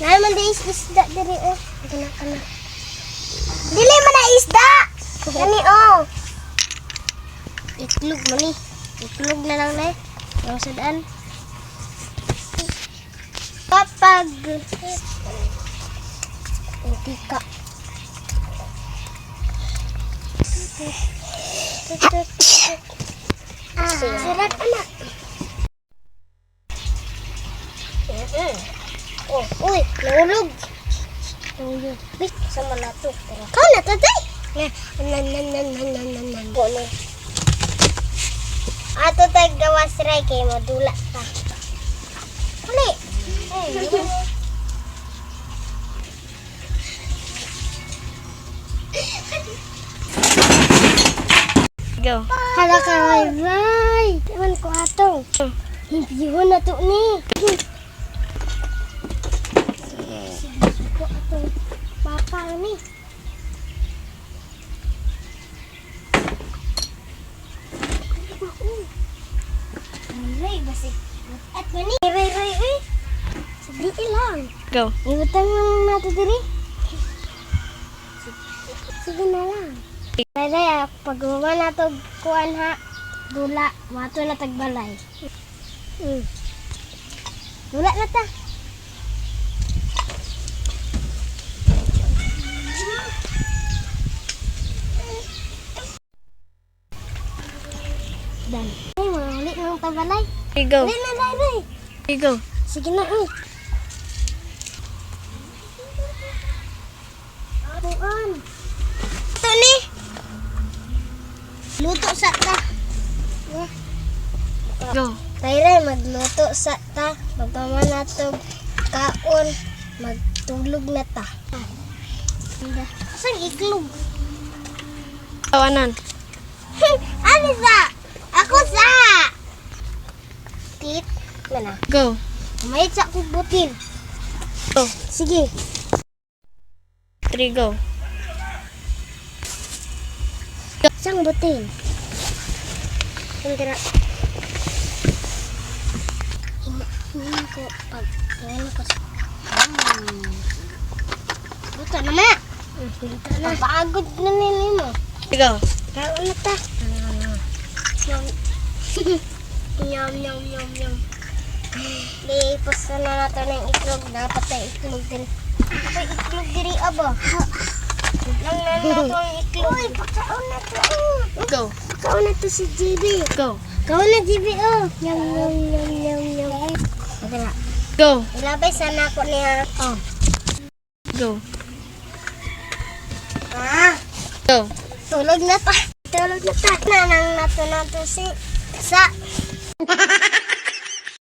Naman di isda diri oh. Kana. Dili man na isda. Kani oh. Itlog mo ni. Itlog na lang na eh. Yung sadaan. Kapag hindi ka. Sarap anak. Oh, uy, nahulog. Nahulog. Wait, sama na to. Kau na to, tay? Nan. Ato tayo gawas ray kay madula ka. Hali. Go. Hala ka, ray. Ewan ko atong. Hindi ko na to ni. Ko atong papa ni. Ray, basi. At mani, ray, eh. Sabi ilang. Go. Ibutang lang nato diri. Sige na lang. Ray, pag gumawa na to kuan ha, dula, mato na tagbalay. Dula na ta. Dan. Ay, mga ulit ng tagbalay. Okay, go. Ulit na, Ray. Okay, go. Sige na, Abuan. Ito ni. Luto sa ta. Go. Tayray, magluto sa ta. Pagpaman na to kaon, magtulog na ta. Saan iklog? Tawanan. Ano sa? Ako sa! Tit, mana? Go. May sa kubutin. Go. Sige. 3, go. Sang butin. Tira. Ini ko pag ngayon ko. Buta na ma. Buta na. Pagod na nini mo. Go. Kaon na ta. Yum. Di pasta na nato ng itlog. Dapat na itlog din. Dapat itlog diri aba. Lang na nato ang itlog. Uy, pagkaon na to. Go. Pagkaon na to si JB. Go. Kaon na JB oh. Yum. Okay na. Go. Ilabay sana ako niya. Oh. Go. Go. Tulog na ta. Nanang nato si sa.